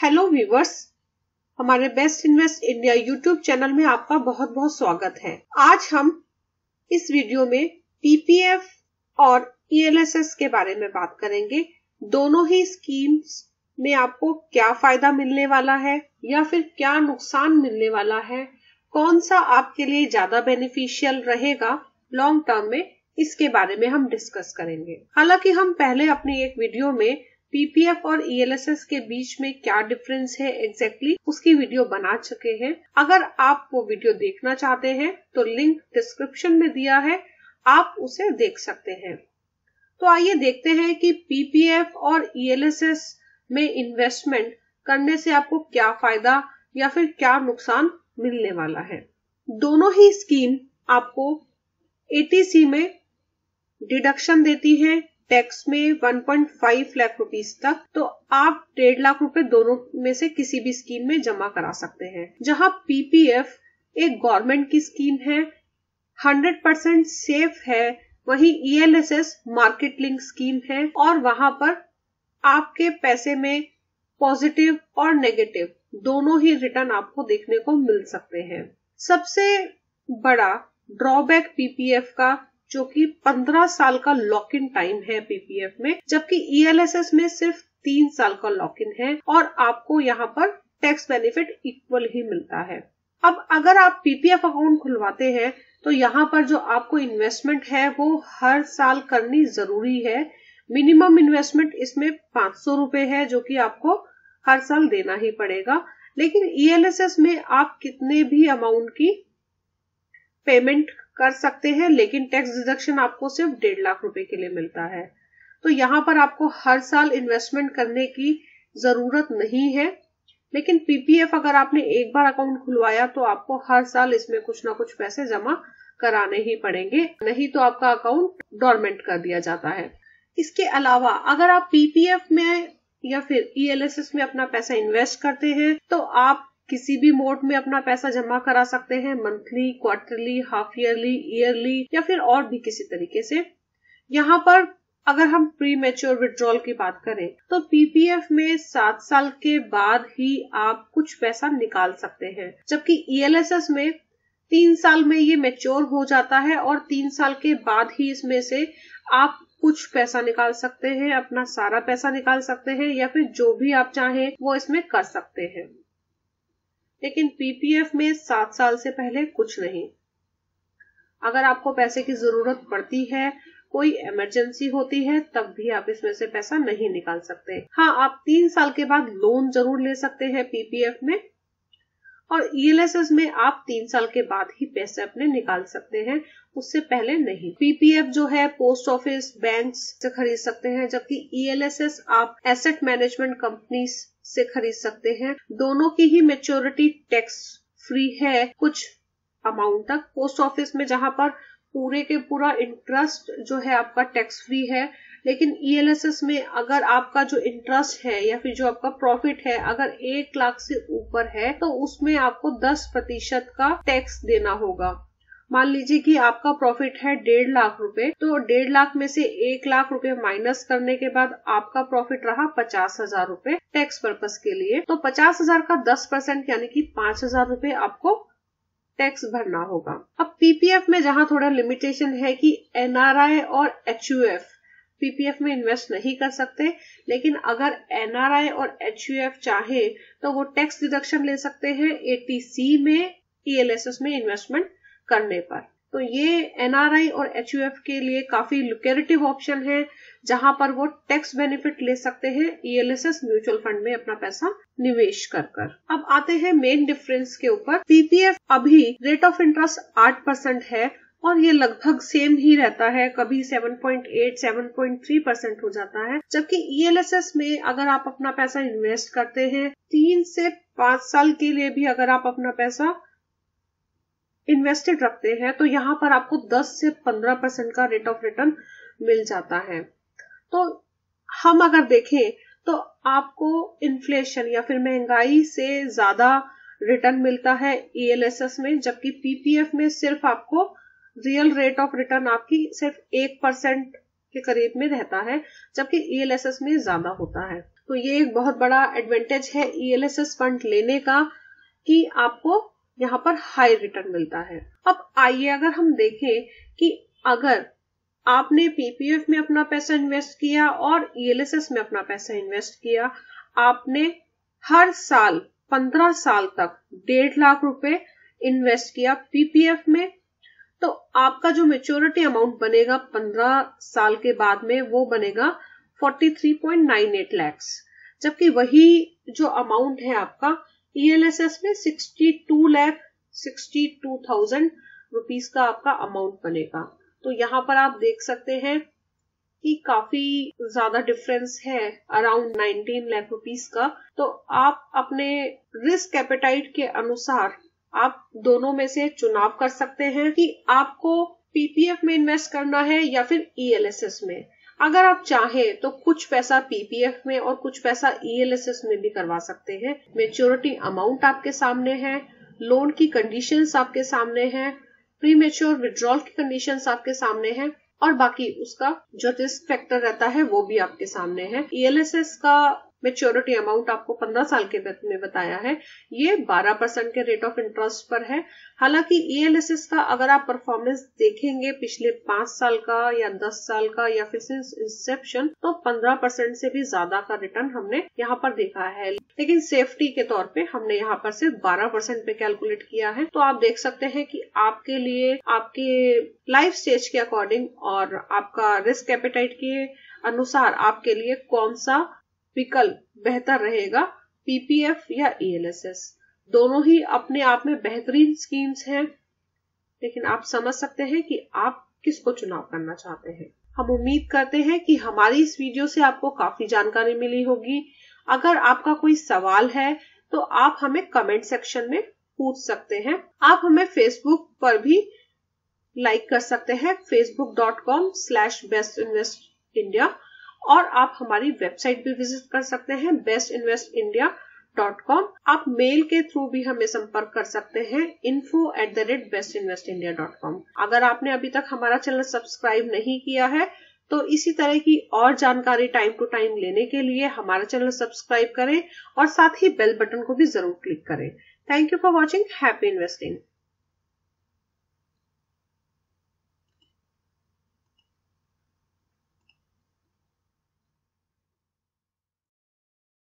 Hello viewers, हमारे best invest India YouTube channel में आपका बहुत बहुत स्वागत है। आज हम इस वीडियो में पीपीएफ और ईएलएसएस के बारे में बात करेंगे। दोनों ही स्कीम्स में आपको क्या फायदा मिलने वाला है या फिर क्या नुकसान मिलने वाला है, कौन सा आपके लिए ज्यादा बेनिफिशियल रहेगा लॉन्ग टर्म में, इसके बारे में हम डिस्कस करेंगे। हालांकि हम पहले अपनी एक वीडियो में पीपीएफ और ईएलएसएस के बीच में क्या डिफरेंस है एग्जैक्टली उसकी वीडियो बना चुके हैं। अगर आप वो वीडियो देखना चाहते हैं तो लिंक डिस्क्रिप्शन में दिया है, आप उसे देख सकते हैं। तो आइए देखते हैं कि पीपीएफ और ईएलएसएस में इन्वेस्टमेंट करने से आपको क्या फायदा या फिर क्या नुकसान मिलने वाला है। दोनों ही स्कीम आपको एटीसी में डिडक्शन देती है, टैक्स में 1.5 लाख रुपीस तक। तो आप 1.5 लाख रुपए दोनों में से किसी भी स्कीम में जमा करा सकते हैं। जहां पीपीएफ एक गवर्नमेंट की स्कीम है, 100% सेफ है, वहीं ईएलएसएस मार्केट लिंक स्कीम है और वहां पर आपके पैसे में पॉजिटिव और नेगेटिव दोनों ही रिटर्न आपको देखने को मिल सकते हैं। सबसे बड़ा ड्रॉबैक पीपीएफ का जो कि 15 साल का लॉक इन टाइम है पीपीएफ में, जबकि ईएलएसएस में सिर्फ 3 साल का लॉक इन है और आपको यहाँ पर टैक्स बेनिफिट इक्वल ही मिलता है। अब अगर आप पीपीएफ अकाउंट खुलवाते हैं तो यहाँ पर जो आपको इन्वेस्टमेंट है वो हर साल करनी जरूरी है। मिनिमम इन्वेस्टमेंट इसमें 500 रुपए है जो कि आपको हर साल देना ही पड़ेगा। लेकिन ईएलएसएस में आप कितने भी अमाउंट की पेमेंट कर सकते हैं, लेकिन टैक्स डिडक्शन आपको सिर्फ 1.5 लाख रुपए के लिए मिलता है। तो यहाँ पर आपको हर साल इन्वेस्टमेंट करने की जरूरत नहीं है। लेकिन पीपीएफ अगर आपने एक बार अकाउंट खुलवाया तो आपको हर साल इसमें कुछ ना कुछ पैसे जमा कराने ही पड़ेंगे, नहीं तो आपका अकाउंट डोरमेंट कर दिया जाता है। इसके अलावा अगर आप पीपीएफ में या फिर ईएलएसएस में अपना पैसा इन्वेस्ट करते हैं तो आप किसी भी मोड में अपना पैसा जमा करा सकते हैं, monthly, quarterly, half yearly, yearly या फिर और भी किसी तरीके से। यहाँ पर अगर हम प्री मैच्योर विड्रॉल की बात करें तो पीपीएफ में 7 साल के बाद ही आप कुछ पैसा निकाल सकते हैं, जबकि ईएलएसएस में 3 साल में ये मैच्योर हो जाता है और 3 साल के बाद ही इसमें से आप कुछ पैसा निकाल सकते हैं, अपना सारा पैसा निकाल सकते हैं या फिर जो भी आप चाहें वो इसमें कर सकते हैं। लेकिन पीपीएफ में 7 साल से पहले कुछ नहीं। अगर आपको पैसे की जरूरत पड़ती है, कोई इमरजेंसी होती है, तब भी आप इसमें से पैसा नहीं निकाल सकते। हाँ, आप 3 साल के बाद लोन जरूर ले सकते हैं पीपीएफ में, और ईएलएसएस में आप 3 साल के बाद ही पैसे अपने निकाल सकते हैं, उससे पहले नहीं। पीपीएफ जो है पोस्ट ऑफिस, बैंक से खरीद सकते हैं, जबकि ईएलएसएस आप एसेट मैनेजमेंट कंपनी से खरीद सकते हैं। दोनों की ही मैच्योरिटी टैक्स फ्री है कुछ अमाउंट तक। पोस्ट ऑफिस में जहां पर पूरे के पूरा इंटरेस्ट जो है आपका टैक्स फ्री है, लेकिन ईएलएसएस में अगर आपका जो इंटरेस्ट है या फिर जो आपका प्रॉफिट है अगर 1 लाख से ऊपर है तो उसमें आपको 10% का टैक्स देना होगा। मान लीजिए कि आपका प्रॉफिट है 1.5 लाख रुपए, तो 1.5 लाख में से 1 लाख रुपए माइनस करने के बाद आपका प्रॉफिट रहा 50,000 रुपए टैक्स पर्पस के लिए। तो 50,000 का 10% यानी कि 5,000 रुपए आपको टैक्स भरना होगा। अब पीपीएफ में जहां थोड़ा लिमिटेशन है कि एनआरआई और एचयूएफ पीपीएफ में इन्वेस्ट नहीं कर सकते, लेकिन अगर एनआरआई और एचयूएफ चाहे तो वो टैक्स डिडक्शन ले सकते हैं एटीसी में ईएलएसएस में इन्वेस्टमेंट करने पर। तो ये एनआरआई और एचयूएफ के लिए काफी लुक्रेटिव ऑप्शन है, जहां पर वो टैक्स बेनिफिट ले सकते हैं ईएलएसएस म्यूचुअल फंड में अपना पैसा निवेश कर। अब आते हैं मेन डिफरेंस के ऊपर। पीपीएफ अभी रेट ऑफ इंटरेस्ट 8% है और ये लगभग सेम ही रहता है, कभी 7.8, 7.3% हो जाता है, जबकि ईएलएसएस में अगर आप अपना पैसा इन्वेस्ट करते हैं 3 से 5 साल के लिए भी अगर आप अपना पैसा इन्वेस्टेड रखते हैं तो यहाँ पर आपको 10 से 15% का रेट ऑफ रिटर्न मिल जाता है। तो हम अगर देखें तो आपको इन्फ्लेशन या फिर महंगाई से ज्यादा रिटर्न मिलता है ईएलएसएस में, जबकि पीपीएफ में सिर्फ आपको रियल रेट ऑफ रिटर्न आपकी सिर्फ 1% के करीब में रहता है, जबकि ईएलएसएस में ज्यादा होता है। तो ये एक बहुत बड़ा एडवांटेज है ELSS फंड लेने का कि आपको यहाँ पर हाई रिटर्न मिलता है। अब आइए अगर हम देखें कि अगर आपने PPF में अपना पैसा इन्वेस्ट किया और ELSS में अपना पैसा इन्वेस्ट किया, आपने हर साल 15 साल तक 1.5 लाख रुपए इन्वेस्ट किया PPF में, तो आपका जो मेच्योरिटी अमाउंट बनेगा 15 साल के बाद में वो बनेगा 43.98 लाख, जबकि वही जो अमाउंट है आपका ELSS में 62,62,000 रुपीस का आपका अमाउंट बनेगा। तो यहाँ पर आप देख सकते हैं कि काफी ज्यादा डिफरेंस है, अराउंड 19 लाख रुपीस का। तो आप अपने रिस्क एपेटाइट के अनुसार आप दोनों में से चुनाव कर सकते हैं कि आपको PPF में इन्वेस्ट करना है या फिर ELSS में। अगर आप चाहें तो कुछ पैसा PPF में और कुछ पैसा ELSS में भी करवा सकते हैं। मेच्योरिटी अमाउंट आपके सामने है, लोन की कंडीशंस आपके सामने है, प्री मेच्योर विड्रॉल की कंडीशंस आपके सामने है और बाकी उसका जो रिस्क फैक्टर रहता है वो भी आपके सामने है। ELSS का मेच्योरिटी अमाउंट आपको 15 साल के में बताया है, ये 12% के रेट ऑफ इंटरेस्ट पर है। हालांकि ELSS का अगर आप परफॉर्मेंस देखेंगे पिछले 5 साल का या 10 साल का या फिर सिंस इंसेप्शन, तो 15% से भी ज्यादा का रिटर्न हमने यहाँ पर देखा है, लेकिन सेफ्टी के तौर पे हमने यहाँ पर सिर्फ 12% पे कैलकुलेट किया है। तो आप देख सकते हैं कि आपके लिए आपके लाइफ स्टेज के अकॉर्डिंग और आपका रिस्क एपेटाइट के अनुसार आपके लिए कौन सा विकल्प बेहतर रहेगा, PPF या ELSS। दोनों ही अपने आप में बेहतरीन स्कीम्स हैं, लेकिन आप समझ सकते हैं कि आप किसको चुनाव करना चाहते हैं। हम उम्मीद करते हैं कि हमारी इस वीडियो से आपको काफी जानकारी मिली होगी। अगर आपका कोई सवाल है तो आप हमें कमेंट सेक्शन में पूछ सकते हैं। आप हमें फेसबुक पर भी लाइक कर सकते हैं, facebook.com/bestinvestindia, और आप हमारी वेबसाइट भी विजिट कर सकते हैं bestinvestindia.com। आप मेल के थ्रू भी हमें संपर्क कर सकते हैं info@bestinvestindia.com। अगर आपने अभी तक हमारा चैनल सब्सक्राइब नहीं किया है तो इसी तरह की और जानकारी टाइम टू टाइम लेने के लिए हमारा चैनल सब्सक्राइब करें और साथ ही बेल बटन को भी जरूर क्लिक करें। Thank you for watching. Happy investing.